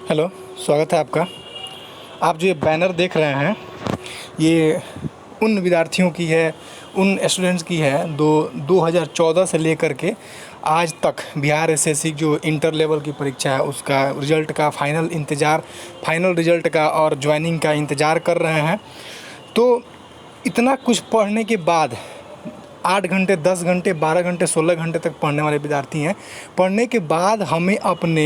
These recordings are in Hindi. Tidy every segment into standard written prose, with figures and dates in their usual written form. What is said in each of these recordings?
हेलो, स्वागत है आपका। आप जो ये बैनर देख रहे हैं, ये उन विद्यार्थियों की है, उन स्टूडेंट्स की है 2014 से लेकर के आज तक बिहार एसएससी जो इंटर लेवल की परीक्षा है उसका रिज़ल्ट का फाइनल रिज़ल्ट का और ज्वाइनिंग का इंतज़ार कर रहे हैं। तो इतना कुछ पढ़ने के बाद 8 घंटे, 10 घंटे, 12 घंटे, 16 घंटे तक पढ़ने वाले विद्यार्थी हैं। पढ़ने के बाद हमें अपने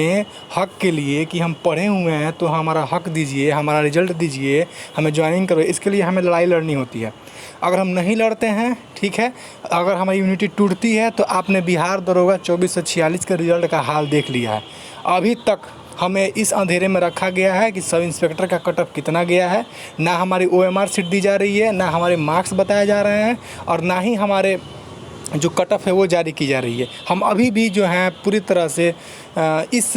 हक़ के लिए कि हम पढ़े हुए हैं तो हमारा हक़ दीजिए, हमारा रिज़ल्ट दीजिए, हमें ज्वाइनिंग करवाइए, इसके लिए हमें लड़ाई लड़नी होती है। अगर हम नहीं लड़ते हैं, ठीक है, अगर हमारी यूनिटी टूटती है तो आपने बिहार दरोगा 24 से 46 के रिज़ल्ट का हाल देख लिया है। अभी तक हमें इस अंधेरे में रखा गया है कि सब इंस्पेक्टर का कट ऑफ कितना गया है, ना हमारी ओएमआर सीट दी जा रही है, ना हमारे मार्क्स बताए जा रहे हैं और ना ही हमारे जो कट ऑफ है वो जारी की जा रही है। हम अभी भी जो हैं पूरी तरह से इस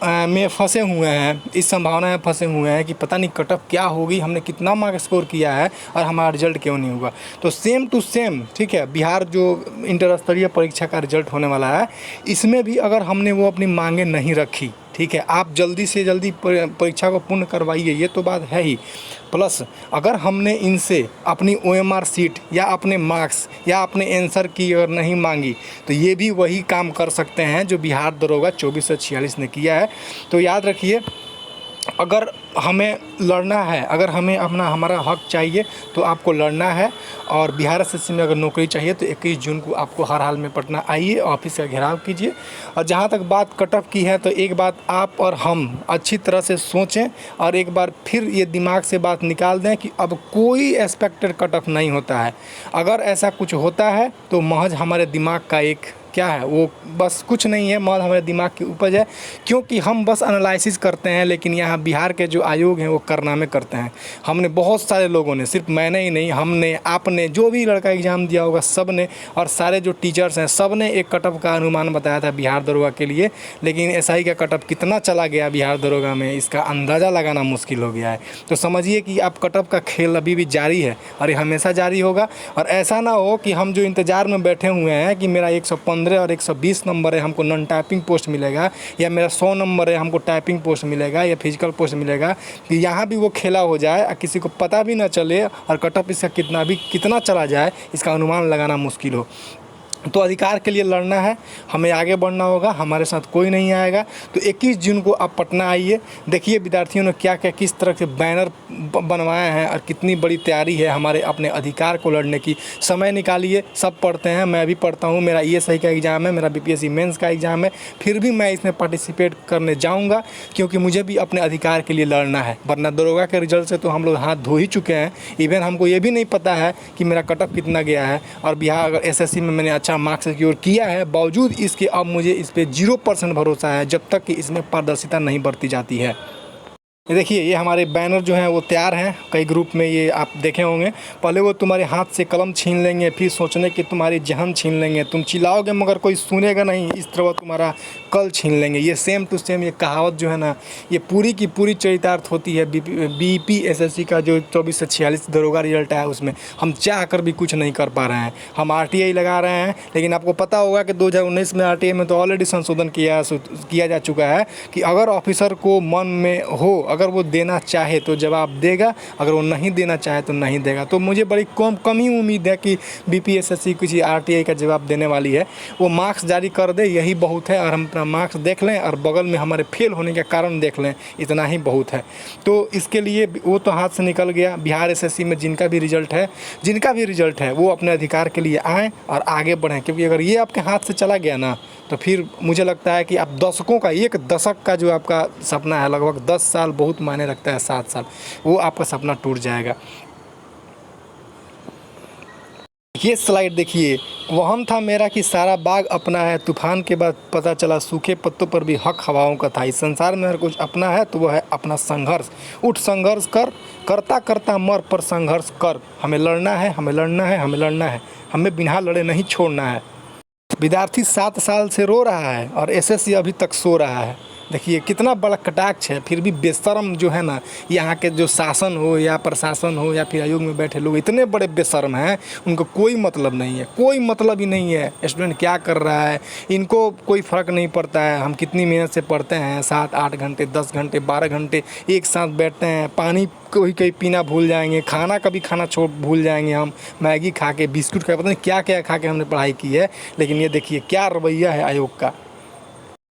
में फंसे हुए हैं, इस संभावना में फंसे हुए हैं कि पता नहीं कट ऑफ क्या होगी, हमने कितना मार्क स्कोर किया है और हमारा रिज़ल्ट क्यों नहीं हुआ। तो सेम टू सेम, ठीक है, बिहार जो इंटर स्तरीय परीक्षा का रिज़ल्ट होने वाला है, इसमें भी अगर हमने वो अपनी मांगें नहीं रखी, ठीक है, आप जल्दी से जल्दी परीक्षा को पूर्ण करवाइए, ये तो बात है ही। प्लस अगर हमने इनसे अपनी ओएमआर सीट या अपने मार्क्स या अपने आंसर की अगर नहीं मांगी तो ये भी वही काम कर सकते हैं जो बिहार दरोगा 24 से 46 ने किया है। तो याद रखिए, अगर हमें लड़ना है, अगर हमें हमारा हक़ चाहिए तो आपको लड़ना है। और बिहार एसएससी में अगर नौकरी चाहिए तो 21 जून को आपको हर हाल में पटना आइए, ऑफिस का घेराव कीजिए। और जहाँ तक बात कट ऑफ की है तो एक बात आप और हम अच्छी तरह से सोचें और एक बार फिर ये दिमाग से बात निकाल दें कि अब कोई एक्सपेक्टेड कट ऑफ नहीं होता है। अगर ऐसा कुछ होता है तो महज हमारे दिमाग का एक क्या है, वो बस कुछ नहीं है, महज हमारे दिमाग की उपज है, क्योंकि हम बस एनालिसिस करते हैं, लेकिन यहाँ बिहार के जो आयोग हैं वो कारनामे करते हैं। हमने बहुत सारे लोगों ने, सिर्फ मैंने ही नहीं, हमने, आपने, जो भी लड़का एग्ज़ाम दिया होगा सब ने, और सारे जो टीचर्स हैं सब ने एक कट ऑफ का अनुमान बताया था बिहार दरोगा के लिए। लेकिन एसआई का कट ऑफ कितना चला गया बिहार दरोगा में, इसका अंदाज़ा लगाना मुश्किल हो गया है। तो समझिए कि आप कट ऑफ का खेल अभी भी जारी है और ये हमेशा जारी होगा। और ऐसा ना हो कि हम जो इंतज़ार में बैठे हुए हैं कि मेरा 115 और 120 नंबर है, हमको नॉन टाइपिंग पोस्ट मिलेगा, या मेरा 100 नंबर है, हमको टाइपिंग पोस्ट मिलेगा या फिजिकल पोस्ट मिलेगा, कि यहाँ भी वो खेला हो जाए और किसी को पता भी ना चले और कट ऑफ इसका कितना चला जाए, इसका अनुमान लगाना मुश्किल हो। तो अधिकार के लिए लड़ना है, हमें आगे बढ़ना होगा, हमारे साथ कोई नहीं आएगा। तो 21 जून को आप पटना आइए, देखिए विद्यार्थियों ने क्या क्या किस तरह से बैनर बनवाए हैं और कितनी बड़ी तैयारी है हमारे अपने अधिकार को लड़ने की। समय निकालिए, सब पढ़ते हैं, मैं भी पढ़ता हूँ, मेरा ईएसआई का एग्ज़ाम है, मेरा बीपीएससी मेंस का एग्ज़ाम है, फिर भी मैं इसमें पार्टिसिपेट करने जाऊँगा क्योंकि मुझे भी अपने अधिकार के लिए लड़ना है। वरना दरोगा के रिजल्ट से तो हम लोग हाथ धो ही चुके हैं। इवन हमको ये भी नहीं पता है कि मेरा कट ऑफ कितना गया है, और बिहार अगर एसएससी में मैंने अच्छा मार्क्स सिक्योर किया है, बावजूद इसके अब मुझे इस पे 0% भरोसा है जब तक कि इसमें पारदर्शिता नहीं बरती जाती है। ये देखिए, ये हमारे बैनर जो हैं वो तैयार हैं, कई ग्रुप में ये आप देखे होंगे। पहले वो तुम्हारे हाथ से कलम छीन लेंगे, फिर सोचने कि तुम्हारी जहन छीन लेंगे, तुम चिल्लाओगे मगर कोई सुनेगा नहीं, इस तरह वो तुम्हारा कल छीन लेंगे। ये सेम टू सेम ये कहावत जो है ना, ये पूरी की पूरी चरितार्थ होती है बीपीएससी का जो 24 से 46 दरोगा रिजल्ट है। उसमें हम चाह कर भी कुछ नहीं कर पा रहे हैं, हम आरटीआई लगा रहे हैं। लेकिन आपको पता होगा कि 2019 में आरटीआई में तो ऑलरेडी संशोधन किया जा चुका है कि अगर ऑफिसर को मन में हो, अगर वो देना चाहे तो जवाब देगा, अगर वो नहीं देना चाहे तो नहीं देगा। तो मुझे बड़ी कम ही उम्मीद है कि बीपीएससी किसी आरटीआई का जवाब देने वाली है। वो मार्क्स जारी कर दे, यही बहुत है, और हम अपना मार्क्स देख लें और बगल में हमारे फेल होने का कारण देख लें, इतना ही बहुत है। तो इसके लिए वो तो हाथ से निकल गया। बिहार एसएससी में जिनका भी रिजल्ट है वो अपने अधिकार के लिए आएँ और आगे बढ़ें, क्योंकि अगर ये आपके हाथ से चला गया ना तो फिर मुझे लगता है कि आप दशकों का, एक दशक का जो आपका सपना है, लगभग 10 साल बहुत मायने रखता है, 7 साल, वो आपका सपना टूट जाएगा। ये स्लाइड देखिए, वहम था मेरा कि सारा बाग अपना है, तूफान के बाद पता चला सूखे पत्तों पर भी हक हवाओं का था। इस संसार में अगर कुछ अपना है तो वह है अपना संघर्ष। उठ संघर्ष कर, करता करता मर, पर संघर्ष कर। हमें लड़ना है, हमें लड़ना है, हमें लड़ना है, हमें बिना लड़े नहीं छोड़ना है। विद्यार्थी 7 साल से रो रहा है और एसएससी अभी तक सो रहा है। देखिए कितना बड़ा कटाक्ष है, फिर भी बेशर्म जो है ना, यहाँ के जो शासन हो या प्रशासन हो या फिर आयोग में बैठे लोग इतने बड़े बेशर्म हैं, उनको कोई मतलब नहीं है, कोई मतलब ही नहीं है स्टूडेंट क्या कर रहा है, इनको कोई फ़र्क नहीं पड़ता है। हम कितनी मेहनत से पढ़ते हैं, 7-8 घंटे, 10 घंटे, 12 घंटे एक साथ बैठते हैं, पानी कोई कहीं पीना भूल जाएंगे, खाना कभी खाना छोड़ भूल जाएंगे, हम मैगी खा के, बिस्कुट खा के, पता नहीं क्या क्या खा के हमने पढ़ाई की है। लेकिन ये देखिए क्या रवैया है आयोग का।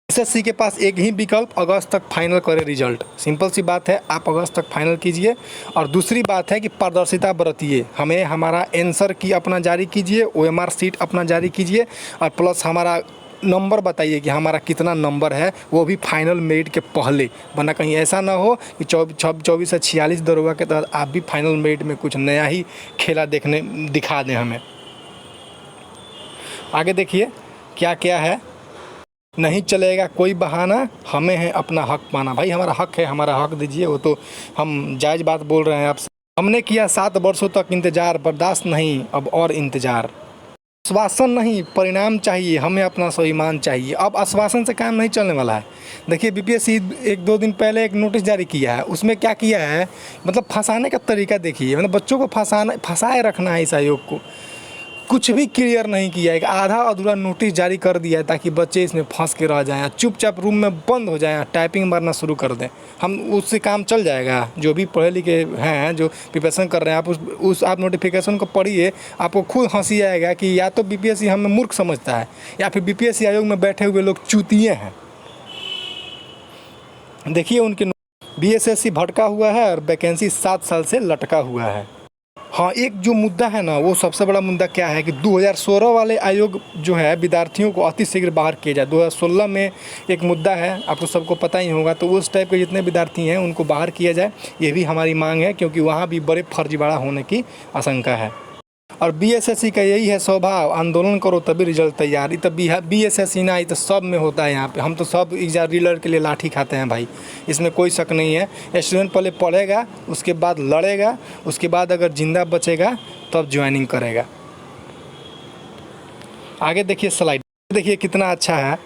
एसएससी के पास एक ही विकल्प, अगस्त तक फाइनल करें रिजल्ट। सिंपल सी बात है, आप अगस्त तक फाइनल कीजिए। और दूसरी बात है कि पारदर्शिता बरतिए, हमें हमारा आंसर की अपना जारी कीजिए, ओएमआर सीट अपना जारी कीजिए, और प्लस हमारा नंबर बताइए कि हमारा कितना नंबर है, वो भी फाइनल मेरिट के पहले, वरना कहीं ऐसा ना हो कि 24 से 46 दरोगा के तहत आप भी फाइनल मेरिट में कुछ नया ही खेला दिखा दें हमें। आगे देखिए क्या क्या है। नहीं चलेगा कोई बहाना, हमें है अपना हक पाना। भाई हमारा हक है, हमारा हक दीजिए। वो तो हम जायज़ बात बोल रहे हैं आपसे। हमने किया 7 वर्षों तक इंतज़ार, बर्दाश्त नहीं अब और इंतज़ार। आश्वासन नहीं, परिणाम चाहिए, हमें अपना स्वाभिमान चाहिए। अब आश्वासन से काम नहीं चलने वाला है। देखिए बीपीएससी 1-2 दिन पहले एक नोटिस जारी किया है, उसमें क्या किया है, मतलब फंसाने का तरीका देखिए, मतलब बच्चों को फंसाए रखना है। इस आयोग को कुछ भी क्लियर नहीं किया है, आधा अधूरा नोटिस जारी कर दिया है ताकि बच्चे इसमें फंस के रह जाएं, चुपचाप रूम में बंद हो जाएं, टाइपिंग मारना शुरू कर दें। हम उससे काम चल जाएगा। जो भी पढ़े लिखे हैं, जो प्रिपरेशन कर रहे हैं, आप आप नोटिफिकेशन को पढ़िए, आपको खुद हंसी आएगा कि या तो बीपीएससी हमें मूर्ख समझता है या फिर बीपीएससी आयोग में बैठे हुए लोग चूतिए हैं। देखिए उनके बीएसएससी भटका हुआ है और वैकेंसी 7 साल से लटका हुआ है। हाँ, एक जो मुद्दा है ना, वो सबसे बड़ा मुद्दा क्या है कि 2016 वाले आयोग जो है विद्यार्थियों को अतिशीघ्र बाहर किया जाए। 2016 में एक मुद्दा है, आपको सबको पता ही होगा। तो उस टाइप के जितने विद्यार्थी हैं उनको बाहर किया जाए, ये भी हमारी मांग है, क्योंकि वहाँ भी बड़े फर्जीवाड़ा होने की आशंका है। और बीएसएससी का यही है स्वभाव, आंदोलन करो तभी रिजल्ट तैयार। तो बीएसएससी ना, ये तो सब में होता है। यहाँ पे हम तो सब एग्जाम रिजल्ट के लिए लाठी खाते हैं भाई, इसमें कोई शक नहीं है। स्टूडेंट पहले पढ़ेगा, उसके बाद लड़ेगा, उसके बाद अगर जिंदा बचेगा तब ज्वाइनिंग करेगा। आगे देखिए स्लाइड, देखिए कितना अच्छा है।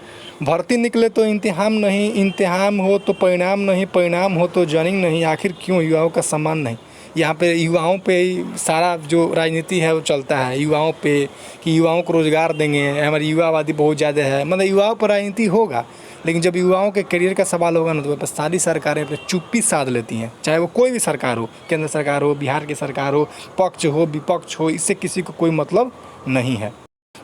भर्ती निकले तो इम्तिहान नहीं, इम्तिहान हो तो परिणाम नहीं, परिणाम हो तो ज्वाइनिंग नहीं, आखिर क्यों युवाओं का सम्मान नहीं। यहाँ पे युवाओं पे ही सारा जो राजनीति है वो चलता है, युवाओं पे, कि युवाओं को रोज़गार देंगे। हमारी युवावादी बहुत ज़्यादा है, मतलब युवाओं पर राजनीति होगा, लेकिन जब युवाओं के करियर का सवाल होगा ना, तो सारी सरकारें पे चुप्पी साध लेती हैं। चाहे वो कोई भी सरकार हो, केंद्र सरकार हो, बिहार की सरकार हो, पक्ष हो विपक्ष हो, इससे किसी को कोई मतलब नहीं है।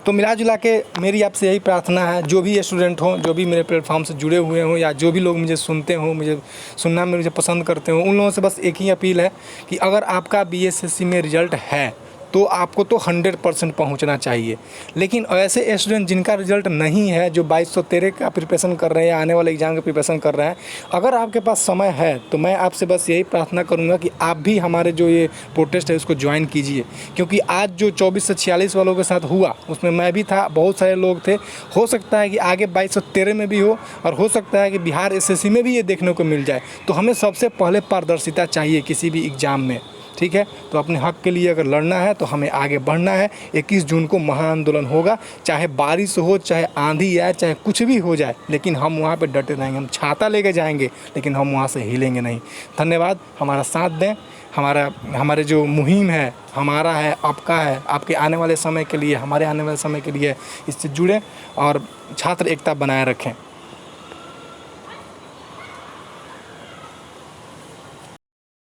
तो मिला जुला के मेरी आपसे यही प्रार्थना है, जो भी स्टूडेंट हों, जो भी मेरे प्लेटफॉर्म से जुड़े हुए हों, या जो भी लोग मुझे सुनते हों, मुझे सुनना में मुझे पसंद करते हों, उन लोगों से बस एक ही अपील है कि अगर आपका बीएसएससी में रिजल्ट है तो आपको तो 100% पहुंचना चाहिए। लेकिन ऐसे स्टूडेंट जिनका रिजल्ट नहीं है, जो 2213 का प्रिपरेशन कर रहे हैं या आने वाले एग्ज़ाम का प्रिपरेशन कर रहे हैं, अगर आपके पास समय है तो मैं आपसे बस यही प्रार्थना करूंगा कि आप भी हमारे जो ये प्रोटेस्ट है उसको ज्वाइन कीजिए। क्योंकि आज जो 24 से 46 वालों के साथ हुआ, उसमें मैं भी था, बहुत सारे लोग थे। हो सकता है कि आगे 2213 में भी हो, और हो सकता है कि बिहार एसएससी में भी ये देखने को मिल जाए। तो हमें सबसे पहले पारदर्शिता चाहिए किसी भी एग्ज़ाम में, ठीक है। तो अपने हक के लिए अगर लड़ना है तो हमें आगे बढ़ना है। 21 जून को महाआंदोलन होगा, चाहे बारिश हो, चाहे आंधी आए, चाहे कुछ भी हो जाए, लेकिन हम वहाँ पे डटे रहेंगे। हम छाता लेके जाएंगे, लेकिन हम वहाँ से हिलेंगे नहीं। धन्यवाद, हमारा साथ दें। हमारे जो मुहिम है, हमारा है, आपका है, आपके आने वाले समय के लिए, हमारे आने वाले समय के लिए इससे जुड़ें और छात्र एकता बनाए रखें।